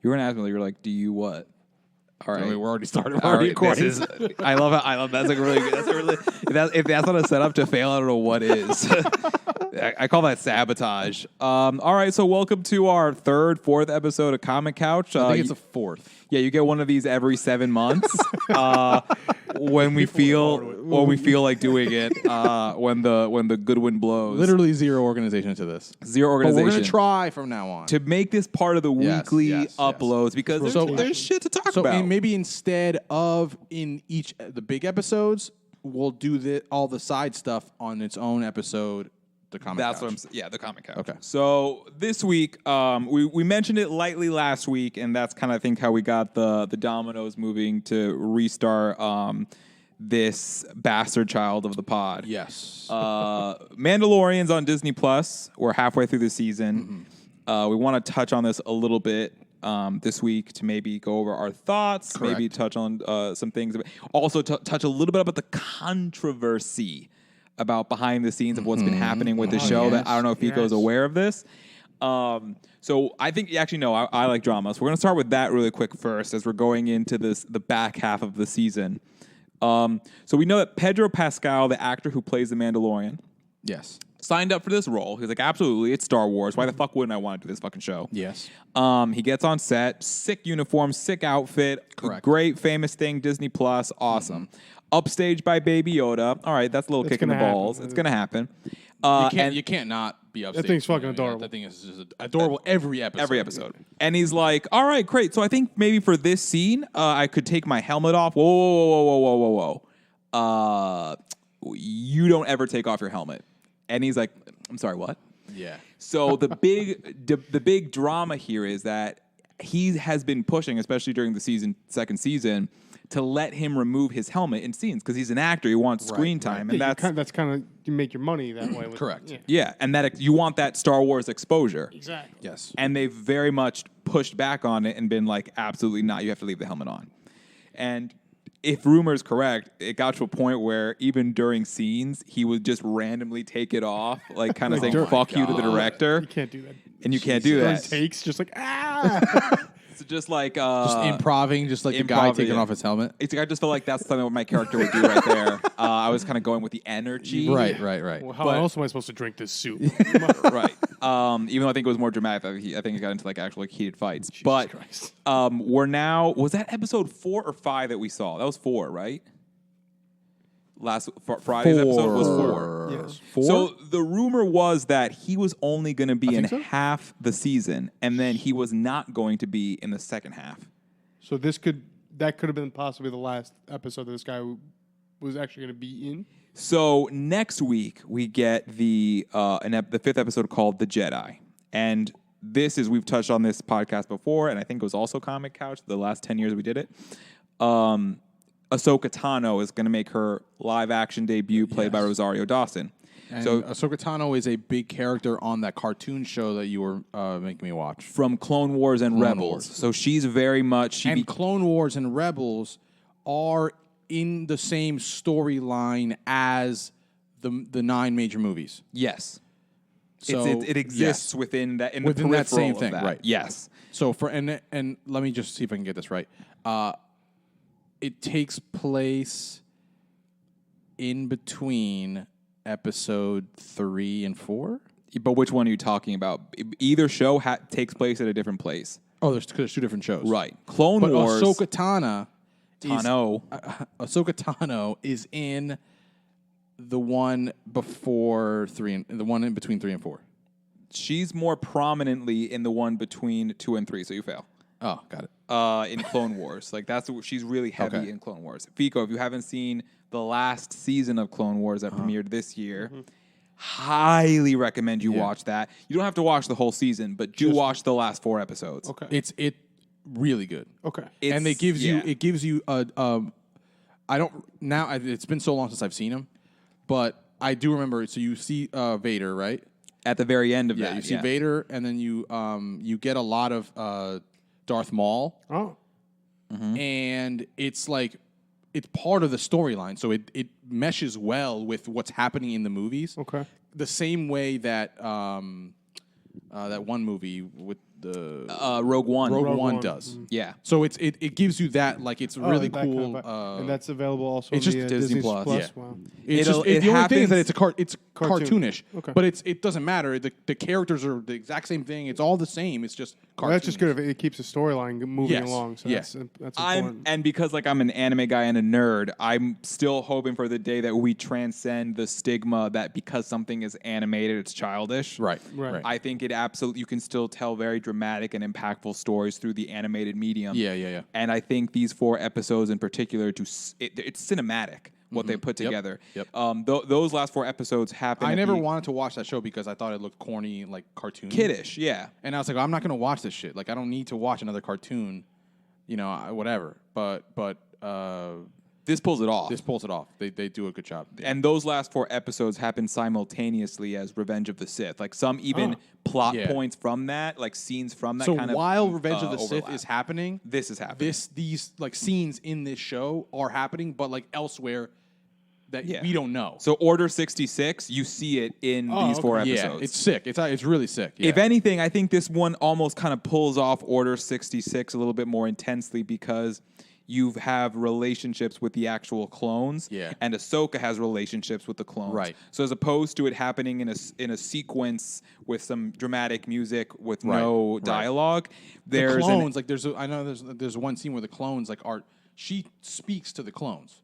You were gonna ask me. You're like, do you what? All right, we're already started. We're already recording. I love it. I love that's like really good. That's a really if that's not a setup to fail, I don't know what is. I call that sabotage. All right, so welcome to our fourth episode of Comic Couch. I think it's a fourth. Yeah, you get one of these every 7 months when we feel like doing it. When the good wind blows. Literally zero organization to this. Zero organization. But we're gonna try from now on to make this part of the weekly uploads because there's shit to talk about. So maybe instead of in each the big episodes, we'll do all the side stuff on its own episode. The Comic Couch. What I'm saying. Yeah, the Comic Couch. Okay. So this week, we mentioned it lightly last week, and that's kind of I think how we got the dominoes moving to restart this bastard child of the pod. Yes. Mandalorian's on Disney Plus. We're halfway through the season. Mm-hmm. We want to touch on this a little bit this week to maybe go over our thoughts, Correct. maybe touch on some things. Also touch a little bit about the controversy about behind the scenes of what's been happening with the show. That I don't know if Fico's aware of this. So I think I like drama. So we're gonna start with that really quick first as we're going into the back half of the season. So we know that Pedro Pascal, the actor who plays the Mandalorian, signed up for this role. He's like, absolutely, it's Star Wars. Why the fuck wouldn't I want to do this fucking show? Yes. He gets on set, sick uniform, sick outfit, correct. Great famous thing, Disney Plus, awesome. Upstaged by Baby Yoda. All right, that's a little kick in the balls. It's gonna happen. You can't not be upstaged. That thing's fucking adorable. That thing is just adorable every episode. Every episode. And he's like, all right, great. So I think maybe for this scene, I could take my helmet off. Whoa. You don't ever take off your helmet. And he's like, I'm sorry, what? Yeah. So the big drama here is that he has been pushing, especially during the second season, to let him remove his helmet in scenes because he's an actor. He wants screen time, and that's kind of you make your money that way. Correct. Yeah, and that you want that Star Wars exposure. Exactly. Yes. And they've very much pushed back on it and been like, absolutely not. You have to leave the helmet on. And if rumor is correct, it got to a point where even during scenes, he would just randomly take it off, like kind of saying "fuck you" to the director. You can't do that. And you can't do that. Takes just like So just like just improving, just like the guy taking off his helmet. I just felt like that's something what my character would do right there. I was kind of going with the energy. Right. Well, how else am I supposed to drink this soup? Right. Even though I think it was more dramatic. I think it got into like actual heated fights. Jesus Christ. We're now. Was that episode 4 or 5 that we saw? That was 4, right? Last Friday's episode was 4. Yes. 4? So the rumor was that he was only going to be in half the season, and then he was not going to be in the second half. So that could have been possibly the last episode that this guy was actually going to be in. So next week we get the 5th episode called The Jedi, and this is we've touched on this podcast before, and I think it was also Comic Couch the last 10 years we did it. Ahsoka Tano is going to make her live-action debut, played by Rosario Dawson. And so Ahsoka Tano is a big character on that cartoon show that you were making me watch. From Clone Wars and Rebels. So she's very much... Clone Wars and Rebels are in the same storyline as the 9 major movies. Yes. So it exists within that within that same thing, right? Yes. So and let me just see if I can get this right. It takes place in between episode 3 and 4. But which one are you talking about? Either show takes place at a different place. Oh, there's 2 different shows. Right. Clone Wars. Ahsoka Tano is in the one before 3 and the one in between 3 and 4. She's more prominently in the one between 2 and 3, so you fail. Oh, got it. In Clone Wars. Like she's really heavy in Clone Wars. Fico, if you haven't seen the last season of Clone Wars that premiered this year, highly recommend you watch that. You don't have to watch the whole season, but do watch the last 4 episodes. Okay. It's really good. Okay. And it gives you it's been so long since I've seen him, but I do remember. So you see Vader, right? At the very end of that. You see Vader, and then you get a lot of Darth Maul. Oh. And it's like it's part of the storyline, so it meshes well with what's happening in the movies. Okay. The same way that that one movie with Rogue One. Rogue Rogue One One. does. Yeah. So it gives you that, like, it's really that kind cool. of and that's available also. it's on just the, Disney Plus. Plus. Yeah. Wow. It's It'll- just it the only thing is that happens- it's Cartoon. cartoonish, Okay. but it doesn't matter. The characters are the exact same thing. It's all the same. It's just cartoonish. Well, that's just good if it keeps the storyline moving Yes. along. So Yeah. that's important. And because like I'm an anime guy and a nerd, I'm still hoping for the day that we transcend the stigma that because something is animated, it's childish. Right. I think it absolutely you can still tell very dramatic and impactful stories through the animated medium. Yeah. And I think these 4 episodes in particular, it's cinematic what they put together. Yep. Those last 4 episodes happen. I at never the- wanted to watch that show because I thought it looked corny, like cartoon. kiddish. Yeah. And I was like, I'm not going to watch this shit. Like, I don't need to watch another cartoon, whatever. But This pulls it off. this pulls it off. They do a good job. And those last 4 episodes happen simultaneously as Revenge of the Sith. Like some even plot Yeah. points from that, like scenes from that So kind of while Revenge of the overlap. Sith is happening, This is happening. these like scenes in this show are happening, but like elsewhere that Yeah. we don't know. So Order 66, you see it in these 4 okay. episodes. Yeah, it's sick. It's really sick. Yeah. If anything, I think this one almost kind of pulls off Order 66 a little bit more intensely because you have relationships with the actual clones, Yeah. and Ahsoka has relationships with the clones. Right. So as opposed to it happening in a sequence with some dramatic music with no dialogue, the there's clones, like I know there's one scene where the clones she speaks to the clones,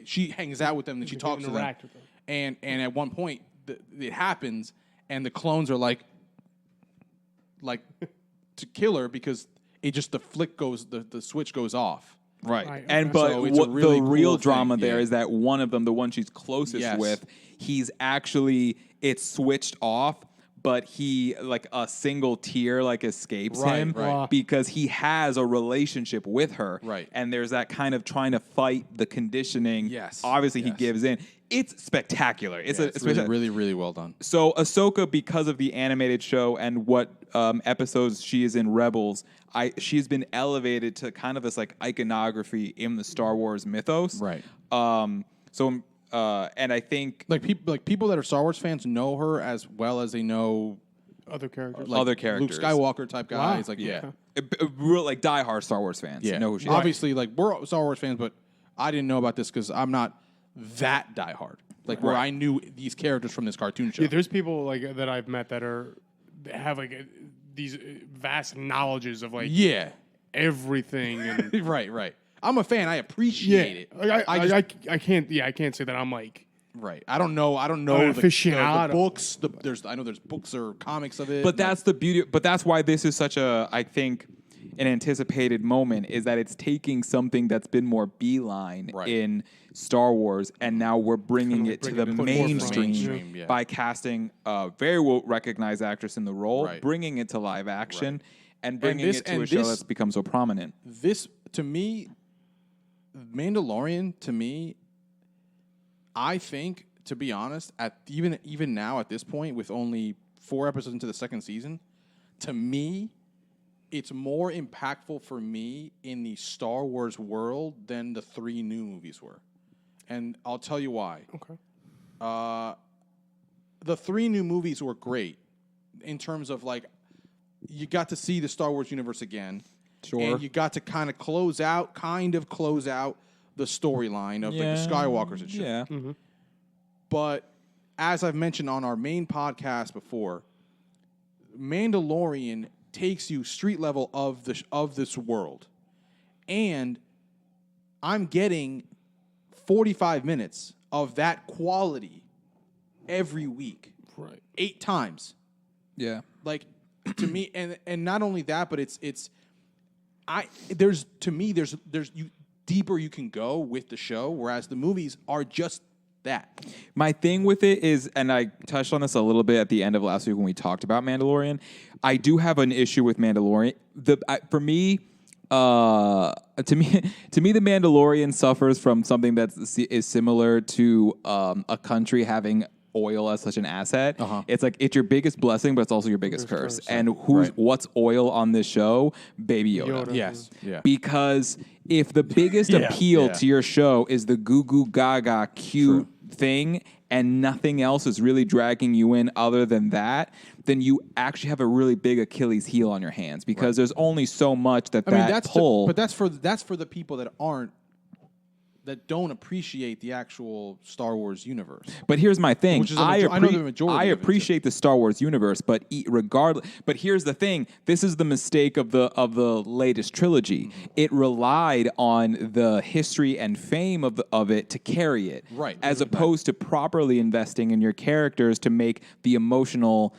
she hangs out with them and she talks to them, interact with them. and at one point it happens and the clones are like to kill her because it just the switch goes off. Right. Right, And okay. but So it's a what really the real cool drama thing, there yeah. is that one of them, the one she's closest Yes. with, he's actually it's switched off, but he like a single tear like escapes Right, him right. because he has a relationship with her. Right. And there's that kind of trying to fight the conditioning. Yes, Obviously he yes. gives in. It's spectacular. It's It's really, really well done. so Ahsoka, because of the animated show and what episodes she is in Rebels, she's been elevated to kind of this like iconography in the Star Wars mythos. Right. And I think People that are Star Wars fans know her as well as they know Other characters. other characters. Luke Skywalker type guys. Wow. Like yeah. real like diehard Star Wars fans know who she is. Obviously, like we're Star Wars fans, but I didn't know about this because I'm not that diehard. Like where I knew these characters from this cartoon show. Yeah, there's people like that I've met that have like these vast knowledges of like yeah, everything. And right. I'm a fan. I appreciate it. I can't. Yeah, I can't say that I'm like. Right. I don't know An the aficionado. books. I know there's books or comics of it. But that's the beauty. But that's why this is such I think, an anticipated moment is that it's taking something that's been more beeline in Star Wars, and now we're bringing it to the mainstream yeah. by casting a very well recognized actress in the role, Right. bringing it to live action, and bringing this- it to and a show this- that's become so prominent. This to me, Mandalorian to me, I think, to be honest, at even now at this point, with only 4 episodes into the second season, to me, it's more impactful for me in the Star Wars world than the 3 new movies were. And I'll tell you why. Okay. The 3 new movies were great in terms of like you got to see the Star Wars universe again. Sure. And you got to kind of close out the storyline of like the Skywalkers and shit. Yeah. But as I've mentioned on our main podcast before, Mandalorian takes you street level of this world. And I'm getting 45 minutes of that quality every week. Right. 8 times. Yeah. Like to me, and not only that, but there's you deeper you can go with the show, whereas the movies are just that. My thing with it is, and I touched on this a little bit at the end of last week when we talked about Mandalorian, I do have an issue with Mandalorian. To me, the Mandalorian suffers from something that is similar to a country having oil as such an asset. It's like it's your biggest blessing, but it's also your biggest curse. And what's oil on this show? Baby Yoda. Yes. Yeah. Because if the biggest appeal to your show is the goo goo gaga cute thing, and nothing else is really dragging you in other than that, then you actually have a really big Achilles heel on your hands because there's only so much that pull. But that's for the people that don't appreciate the actual Star Wars universe. But here's my thing. Which is I know the majority. I appreciate the Star Wars universe, but regardless. But here's the thing. This is the mistake of the latest trilogy. It relied on the history and fame of it to carry it, right? As opposed to properly investing in your characters to make the emotional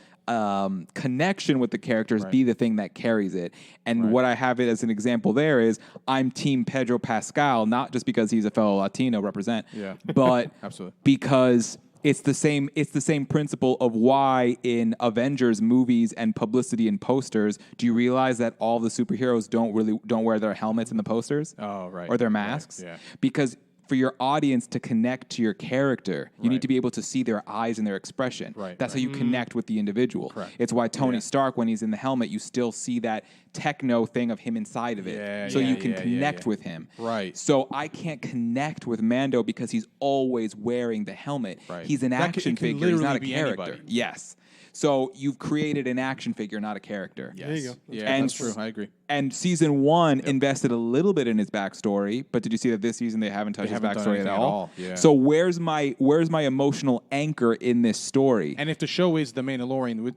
connection with the characters be the thing that carries it. And what I have it as an example there is I'm Team Pedro Pascal, not just because he's a fellow Latino but absolutely because it's the same principle of why in Avengers movies and publicity and posters, do you realize that all the superheroes don't wear their helmets in the posters? Oh, right. Or their masks? Right. Yeah. Because for your audience to connect to your character, you need to be able to see their eyes and their expression. Right. That's how you connect with the individual. Correct. It's why Tony Stark, when he's in the helmet, you still see that techno thing of him inside of it. So you can connect with him. Right. So I can't connect with Mando because he's always wearing the helmet. Right. He's an action figure. He's not a character. Anybody. Yes. So you've created an action figure, not a character. Yes. There you go. Yeah, that's true. I agree. And season 1 invested a little bit in his backstory, but did you see that this season they haven't touched his backstory at all? Yeah. So where's my emotional anchor in this story? And if the show is The Mandalorian,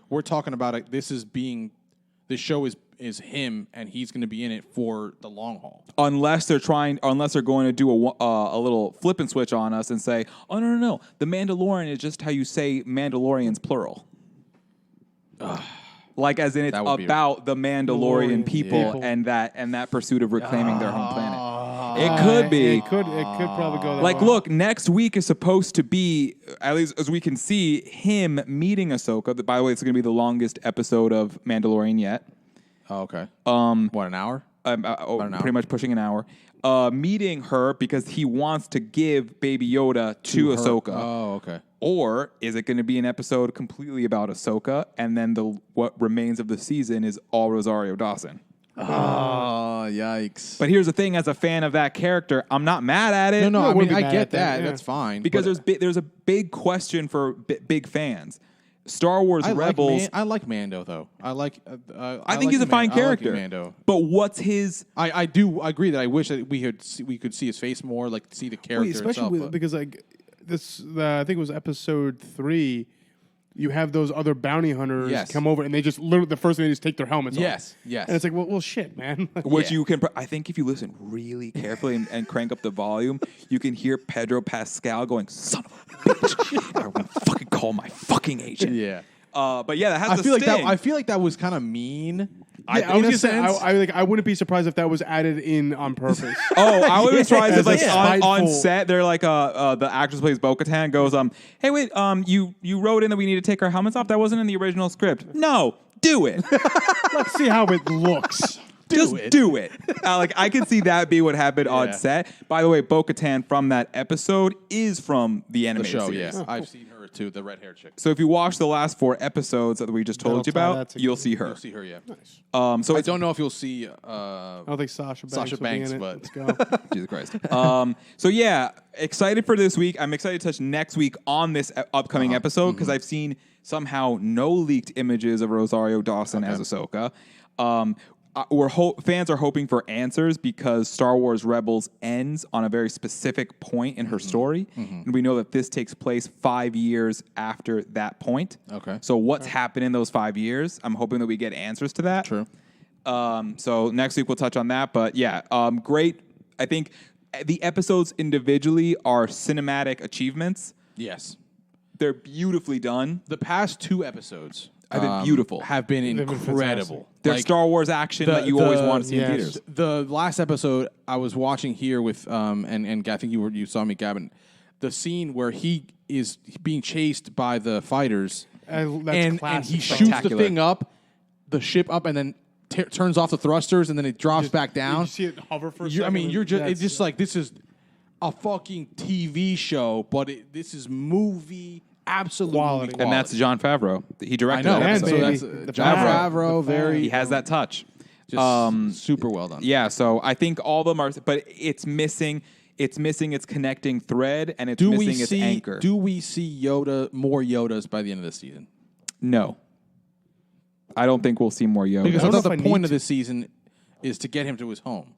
we're talking about it. The show is him, and he's going to be in it for the long haul. Unless they're going to do a little flip and switch on us and say, oh no, the Mandalorian is just how you say Mandalorians plural. Like as in it's about the Mandalorian people and that pursuit of reclaiming their home planet. It could be. It could probably go that Like, way. look, next week is supposed to be, at least as we can see, him meeting Ahsoka. By the way, it's going to be the longest episode of Mandalorian yet. Oh, okay. What, an hour? Pretty much pushing an hour. Meeting her because he wants to give Baby Yoda to Ahsoka. Oh, okay. Or is it going to be an episode completely about Ahsoka, and then what remains of the season is all Rosario Dawson? Oh, yikes. But here's the thing: as a fan of that character, I'm not mad at it. No, I wouldn't mean, be I mad get at that, that. yeah. That's fine. Because there's a big question for big fans. Star Wars Rebels. I like Mando though. I think he's a fine character. Mando. But what's his? I do agree that I wish that we could see his face more, like see the character especially itself. because like this, I think it was episode 3. You have those other bounty hunters come over, and they just literally the first thing they just take their helmets off. Yes. And it's like, well, shit, man. Which you can, I think, if you listen really carefully and crank up the volume, you can hear Pedro Pascal going, "Son of a bitch! I'm gonna fucking call my fucking agent." Yeah. But yeah, that has I a feel sting. like that. I feel like that was kind of mean. Yeah, I was gonna say, I wouldn't be surprised if that was added in on purpose. I would be surprised if like Spiteful. on set they're like the actress who plays Bo-Katan goes hey wait you wrote in that we need to take our helmets off, that wasn't in the original script. No, do it. Let's see how it looks. Do it. Like I can see that be what happened on set. By the way, Bo-Katan from that episode is from the animated show. series. Yeah, I've seen her too, the red haired chick. So if you watch the last 4 episodes that we just told you That'll tie about, that you'll see her. You'll see her, yeah. Nice. So I don't know if you'll see. I don't think Sasha Banks will Banks, be in it. but Let's go. Jesus Christ. So yeah, excited for this week. I'm excited to touch next week on this upcoming episode because I've seen somehow no leaked images of Rosario Dawson as Ahsoka. Fans are hoping for answers because Star Wars Rebels ends on a very specific point in her story, and we know that this takes place 5 years after that point. Okay. So what's happened in those 5 years? I'm hoping that we get answers to that. True. So next week we'll touch on that. But yeah, great. I think the episodes individually are cinematic achievements. Yes. They're beautifully done. The past 2 episodes Have been beautiful. Have been incredible. They're Like, Star Wars action that you always want to see in theaters. The last episode I was watching here with and I think you saw me, Gavin. The scene where he is being chased by the fighters, That's and classic. he shoots the Spectacular. thing up, the ship up, and then turns off the thrusters, and then it drops back down. You see it hover for a second. It's just like this is a fucking TV show, but this is movie. Absolutely Quality. And that's Jon Favreau. He I directed know. that And episode. So baby. that's The Jon Favreau. Favreau. Very He has that touch. just super well done. Yeah, so I think all of them are, but it's missing. It's missing its connecting thread, and it's missing its anchor. Do we see more Yodas by the end of the season? No. I don't think we'll see more Yoda. Because I thought the point of this season is to get him to his home.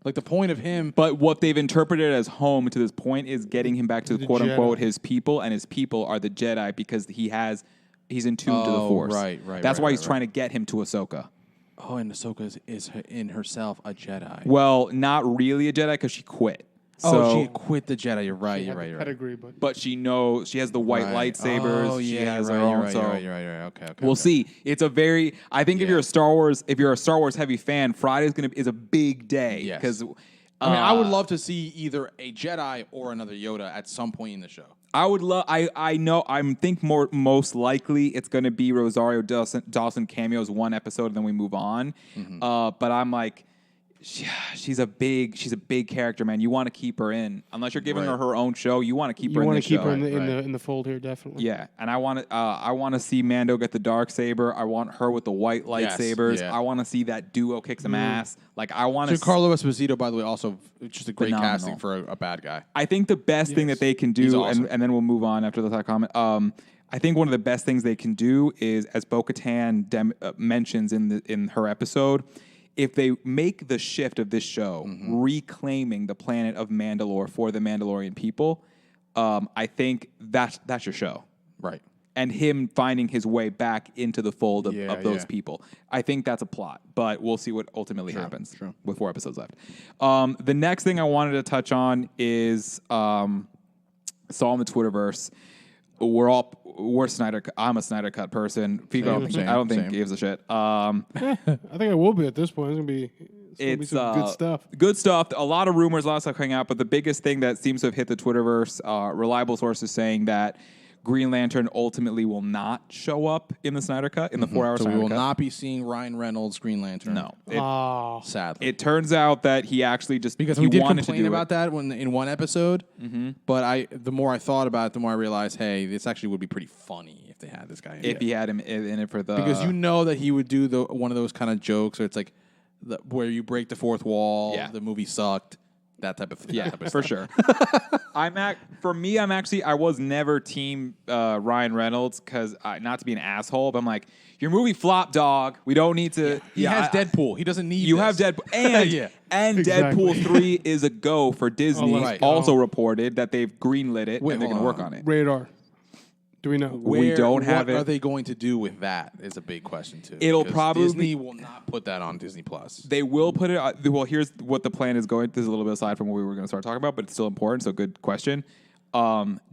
Like the point of him... But what they've interpreted as home to this point is getting him back to the quote-unquote his people, and his people are the Jedi because he's entombed to the Force. Right. That's why he's trying to get him to Ahsoka. Oh, and Ahsoka is in herself a Jedi. Well, not really a Jedi because she quit. She quit the Jedi. You're right. You're right. Pedigree, but she knows she has the white lightsabers. Oh, she yeah, has you're her own. Right. Okay. We'll see. It's a very. I think if you're a Star Wars heavy fan, Friday is a big day because. I would love to see either a Jedi or another Yoda at some point in the show. I would love. I know. I think most likely it's going to be Rosario Dawson cameos one episode, and then we move on. Mm-hmm. But I'm like, she's a big character, man. You want to keep her in, unless you're giving her own show. You want to keep her. You want to keep her in the fold here, definitely. Yeah, and I want to see Mando get the dark saber. I want her with the white lightsabers. I want to see that duo kick some ass. Like I want to. Giancarlo Esposito, by the way, also just a great casting for a bad guy. I think the best thing that they can do, and then we'll move on after that comment. I think one of the best things they can do is, as Bo-Katan mentions in her episode, if they make the shift of this show, reclaiming the planet of Mandalore for the Mandalorian people, I think that's your show. Right. And him finding his way back into the fold of those people. I think that's a plot, but we'll see what ultimately happens with 4 episodes left. The next thing I wanted to touch on is saw in the Twitterverse. We're Snyder. I'm a Snyder Cut person. Figo, I don't think gives a shit. I think I will be at this point. It's some good stuff. Good stuff. A lot of rumors, a lot of stuff coming out. But the biggest thing that seems to have hit the Twitterverse, reliable sources saying that Green Lantern ultimately will not show up in the Snyder Cut, in the 4-hour Snyder Cut. So we will not be seeing Ryan Reynolds' Green Lantern. No. Sadly. It turns out that he actually just... Because we did complain about that in one episode, but the more I thought about it, the more I realized, hey, this actually would be pretty funny if they had this guy in it. If he had him in it for the... Because you know that he would do one of those kind of jokes where it's like, where you break the fourth wall, the movie sucked. That type of thing. Yeah, for sure. I was never team Ryan Reynolds because not to be an asshole, but I'm like, your movie flopped, dog. We don't need to. He has Deadpool. He doesn't need. You have Deadpool, and Deadpool 3 is a go for Disney. Also reported that they've greenlit it and they're going to work on it. Radar. Do we know? We don't have it. What are they going to do with that? Is a big question too. It'll probably Disney will not put that on Disney Plus. They will put it. Well, here's what the plan is going. This is a little bit aside from what we were going to start talking about, but it's still important. So, good question.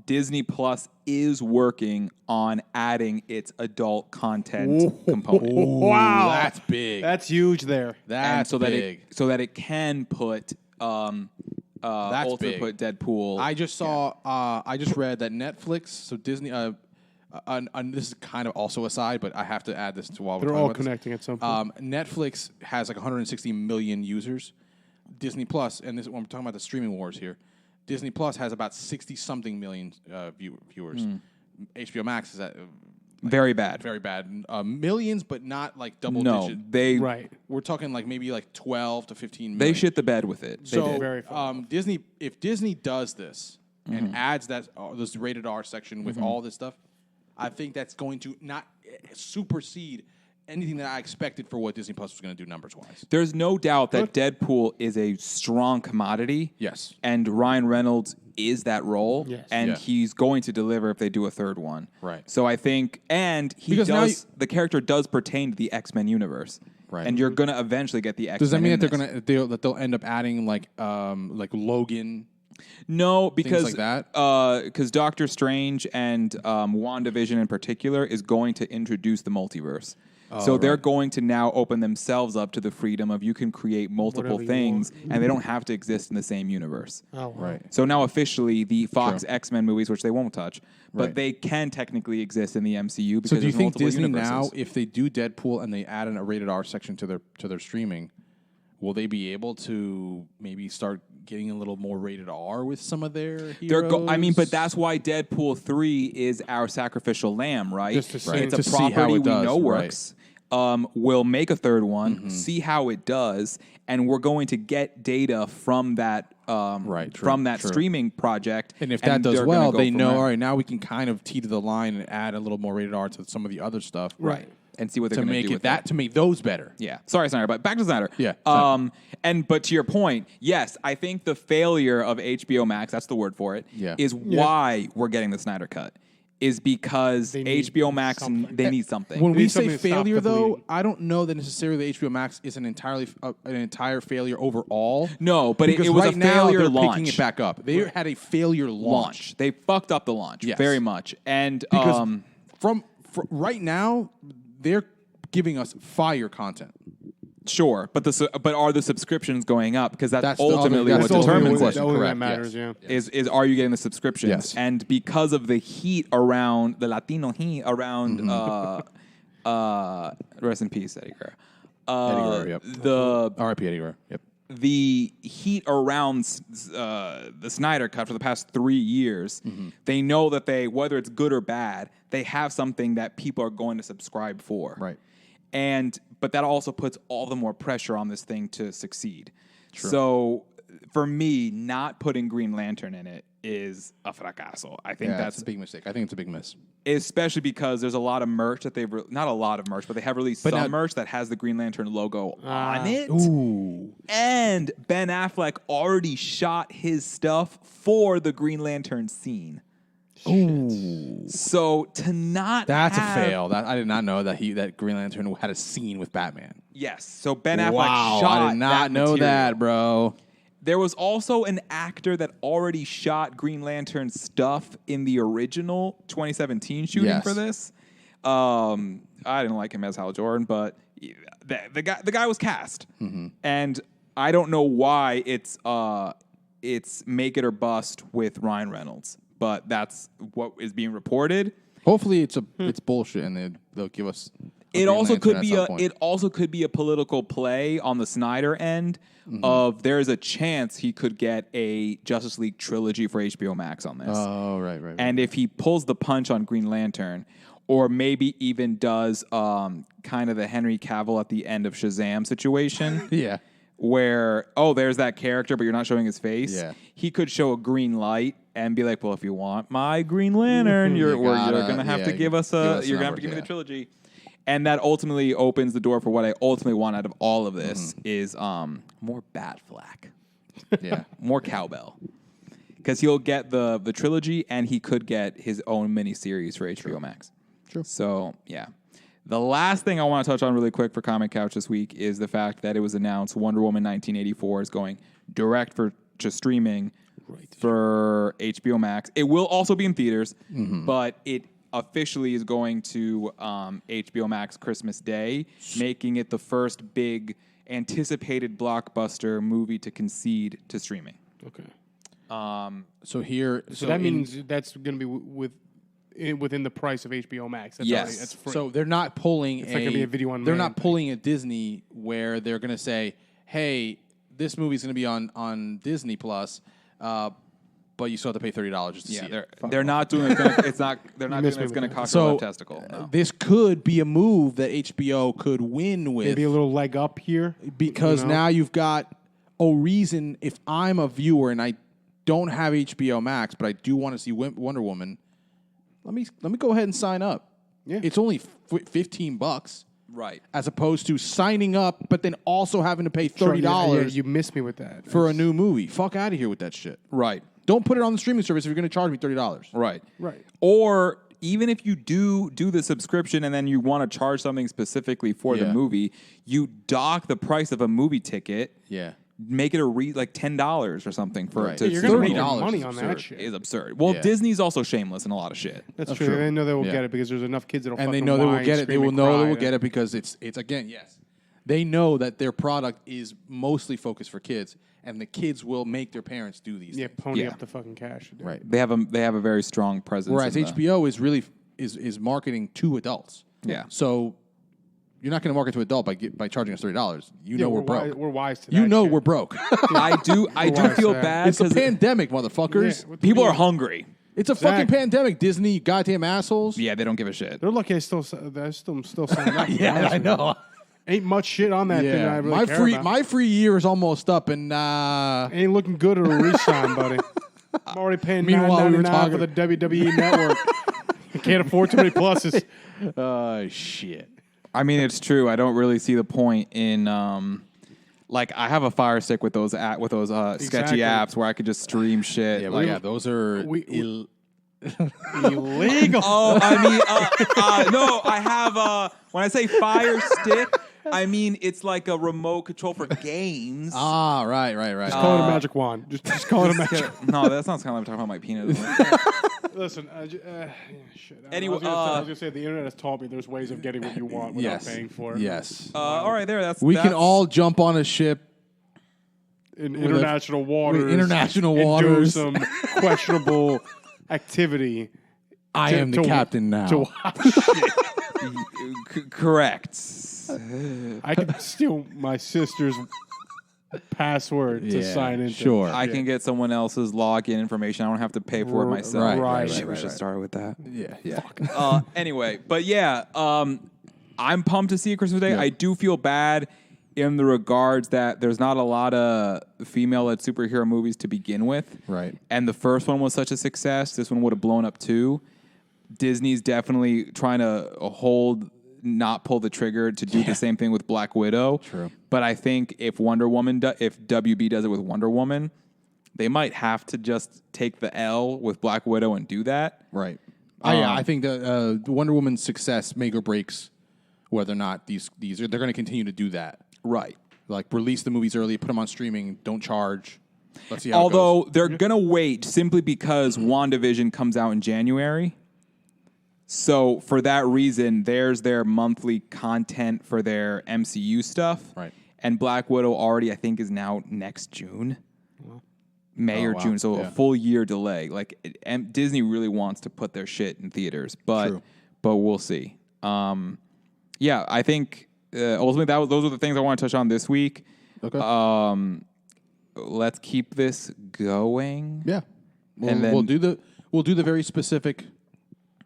Disney Plus is working on adding its adult content component. Wow, that's big. That's huge. There. That's big. So that it can put. That's also big. Put Deadpool. I just saw. I just read that Netflix. So Disney. This is kind of also aside, but I have to add this to while we're talking all about connecting at some point. Netflix has like 160 million users. Disney Plus, and this when we're talking about the streaming wars here, Disney Plus has about 60-something million viewers. HBO Max is at very bad. Very bad. Millions, but not like double digit. We're talking like maybe like 12 to 15 million. They shit the bed with it. Disney, if Disney does this and adds that this rated R section with all this stuff, I think that's going to not supersede anything that I expected for what Disney Plus was going to do numbers-wise. There's no doubt that Deadpool is a strong commodity. Yes. And Ryan Reynolds is that role. Yes. And he's going to deliver if they do a third one. Right. So I think, and the character does pertain to the X-Men universe. Right. And you're going to eventually get the X-Men. Does that mean that they'll end up adding like Logan? No, because things like that? Because Doctor Strange and WandaVision in particular is going to introduce the multiverse. So they're going to now open themselves up to the freedom of you can create multiple things and they don't have to exist in the same universe. Oh, wow. Right. So now officially the Fox X-Men movies, which they won't touch, but they can technically exist in the MCU because so do you think Disney universes. Now, if they do Deadpool and they add a rated R section to their streaming, will they be able to maybe start getting a little more rated R with some of their heroes? But that's why Deadpool 3 is our sacrificial lamb, right? Just to see, it's a property we know works. We'll make a third one, see how it does, and we're going to get data from that from that streaming project. And if that does well, they know, all right, now we can kind of teeter the line and add a little more rated R to some of the other stuff. Right. And see what they're going to do with that. To make those better. Yeah. Sorry, Snyder, but back to Snyder. Yeah. But to your point, yes, I think the failure of HBO Max, that's the word for it, is why we're getting the Snyder Cut. Is because HBO Max, they need something. When we say failure, though, I don't know that necessarily the HBO Max is an entire failure overall. No, but it was a failure launch. Picking it back up. They had a failure launch. They fucked up the launch very much. And because from right now, they're giving us fire content. Sure, but are the subscriptions going up? Because that's ultimately what determines it. The only that matters, is are you getting the subscriptions? Yes. And because of the heat around the Latino heat around, rest in peace, Eddie Guerrero. Eddie Guerrero, the R.I.P. Eddie Guerrero. Yep. The heat around the Snyder Cut for the past 3 years, they know that whether it's good or bad, they have something that people are going to subscribe for. Right. But that also puts all the more pressure on this thing to succeed. True. So for me, not putting Green Lantern in it is a fracaso. I think that's a big mistake. I think it's a big miss. Especially because there's a lot of merch that not a lot of merch, but they have released some merch that has the Green Lantern logo on it. Ooh. And Ben Affleck already shot his stuff for the Green Lantern scene. Ooh. So that's a fail. I did not know that Green Lantern had a scene with Batman. Yes. So Ben Affleck shot I did not know material. that, bro. There was also an actor that already shot Green Lantern stuff in the original 2017 shooting for this. I didn't like him as Hal Jordan, but the guy was cast, and I don't know why it's make it or bust with Ryan Reynolds. But that's what is being reported. Hopefully, it's bullshit, and they'll give us. It also could be a political play on the Snyder end of there's a chance he could get a Justice League trilogy for HBO Max on this. Oh, right. And if he pulls the punch on Green Lantern, or maybe even does kind of the Henry Cavill at the end of Shazam situation, where there's that character, but you're not showing his face. Yeah. He could show a green light and be like, well, if you want my Green Lantern, you're going to have to give us you're going to have to give me the trilogy. And that ultimately opens the door for what I ultimately want out of all of this is more Batfleck. Yeah. More cowbell. Because he'll get the trilogy and he could get his own miniseries for HBO Max. True. So, yeah. The last thing I want to touch on really quick for Comic Couch this week is the fact that it was announced Wonder Woman 1984 is going direct to streaming for HBO Max. It will also be in theaters, but it officially is going to HBO Max Christmas Day, making it the first big anticipated blockbuster movie to concede to streaming. Okay. So that means that's going to be within the price of HBO Max. That's yes. That's free. So they're not pulling it's not going to be a video on They're not pulling a Disney where they're going to say, hey, this movie's going to be on Disney Plus, but you still have to pay $30 just to see it. They're not doing it. They're not doing it. It's going to cost a left testicle. No. This could be a move that HBO could win with. Maybe a little leg up here. Because now you've got a reason. If I'm a viewer and I don't have HBO Max, but I do want to see Wonder Woman, let me go ahead and sign up. Yeah. It's only $15. Right. As opposed to signing up, but then also having to pay $30 yeah, you missed me with that. For a new movie. Fuck out of here with that shit. Right. Don't put it on the streaming service if you're going to charge me $30. Right. Right. Or even if you do the subscription and then you want to charge something specifically for the movie, you dock the price of a movie ticket. Yeah. Make it like $10 or something for it to you're going to make money on that shit. Is absurd. Well, Disney's also shameless in a lot of shit. That's true. They know they will get it because there's enough kids that'll and they know they will get it. They will know they will get it because it's again, yes. They know that their product is mostly focused for kids, and the kids will make their parents do these things. Yeah, pony up the fucking cash. Right. They have a very strong presence. Whereas HBO is really is marketing to adults. Yeah. So you're not going to market to adult by charging us $30. You know we're broke. We're wise to that. You know shit. we're broke. I do feel bad. It's a pandemic, motherfuckers. Yeah, people are hungry. It's a fucking pandemic, Disney, you goddamn assholes. Yeah, they don't give a shit. They're lucky they're still signing up. Yeah, I know. Ain't much shit on that thing I really care about. My free year is almost up, and ain't looking good at a re-sign, buddy. I'm already paying $9.99 for the WWE Network. I can't afford too many pluses. Shit. I mean, it's true. I don't really see the point in like I have a Fire Stick with those sketchy apps where I could just stream shit. Yeah, like, those are illegal. Oh, I mean, no, I have when I say Fire Stick, I mean it's like a remote control for games. Right. Just call it a magic wand. Just call it a magic. No, that sounds kind of like talking about my penis. Listen, shit. Anyway, I was gonna say the internet has taught me there's ways of getting what you want without paying for it. Yes. All right, there. We can all jump on a ship in international waters. And do some questionable activity. I am the captain now. To watch shit. Correct. I can steal my sister's password to sign into. Sure. I can get someone else's login information. I don't have to pay for it myself. Right. We should start with that. Yeah. Anyway, but yeah, I'm pumped to see it Christmas Day. Yeah. I do feel bad in the regards that there's not a lot of female-led superhero movies to begin with. Right. And the first one was such a success. This one would have blown up too. Disney's definitely trying to not pull the trigger to do the same thing with Black Widow. True. But I think if if WB does it with Wonder Woman, they might have to just take the L with Black Widow and do that. Right. I think that Wonder Woman's success make or breaks whether or not they're going to continue to do that. Right. Like release the movies early, put them on streaming, don't charge. Let's see how Although it goes. they're going to wait simply because WandaVision comes out in January. So for that reason, there's their monthly content for their MCU stuff. Right. And Black Widow already, I think, is now next June. May or June. So a full year delay. Like Disney really wants to put their shit in theaters. But we'll see. I think ultimately those are the things I want to touch on this week. Okay. Let's keep this going. Yeah. And then we'll do the very specific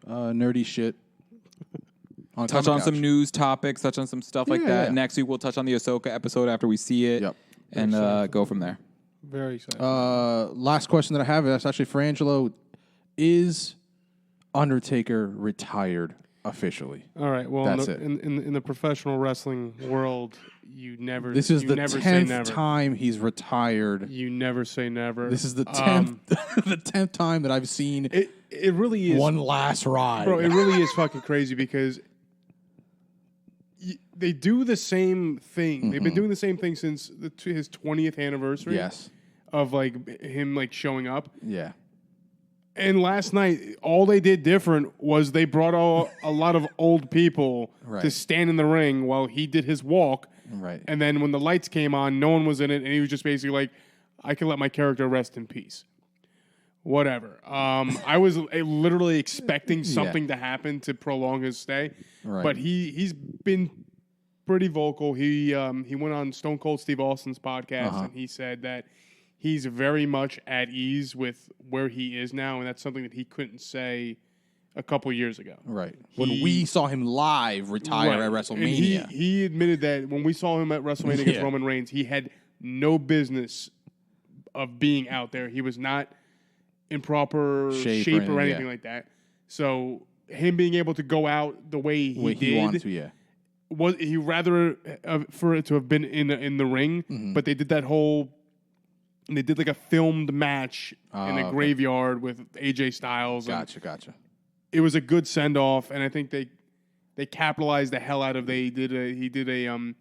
nerdy shit. Touch on some news topics, touch on some stuff like that. Yeah. Next week, we'll touch on the Ahsoka episode after we see it. Yep. And go from there. Very excited. Last question that I have is actually for Angelo. Is Undertaker retired officially? All right. Well, That's it. In the professional wrestling world, you never. This is you the never say 10th never. time he's retired. You never say never. This is the 10th, the 10th time that I've seen It really is one last ride. Bro, it really is fucking crazy because they do the same thing. Mm-hmm. They've been doing the same thing since his 20th anniversary. Yes. Of like him like showing up. Yeah. And last night, all they did different was they brought a lot of old people to stand in the ring while he did his walk. Right. And then when the lights came on, no one was in it, and he was just basically like, I can let my character rest in peace. Whatever. I was literally expecting something to happen to prolong his stay. Right. But he's been pretty vocal. He went on Stone Cold Steve Austin's podcast, and he said that he's very much at ease with where he is now, and that's something that he couldn't say a couple years ago. Right. When we saw him live retire at WrestleMania. And he admitted that when we saw him at WrestleMania against Roman Reigns, he had no business of being out there. He was not in proper shape or anything like that. So him being able to go out the way he did, wanted to, was he rather for it to have been in the ring, but they did that whole. And they did like a filmed match in a graveyard with AJ Styles. Gotcha. It was a good send off, and I think they capitalized the hell out of. He did the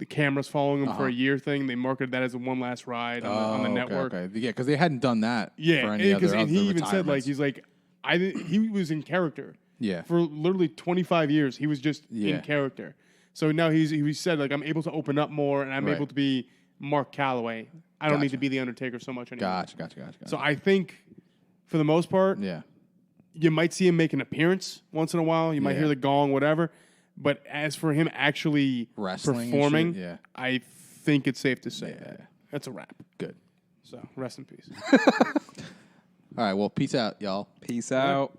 cameras following him for a year thing. They marketed that as a one last ride on the network. Okay. Yeah, because they hadn't done that. Yeah, for any other and he even said he was in character. Yeah, for literally 25 years, he was just in character. So now he said I'm able to open up more, and I'm able to be Mark Calloway. I don't need to be the Undertaker so much anymore. Gotcha. So I think, for the most part, you might see him make an appearance once in a while. You might hear the gong, whatever. But as for him actually performing, I think it's safe to say that. That's a wrap. Good. So rest in peace. All right, well, peace out, y'all. Peace out.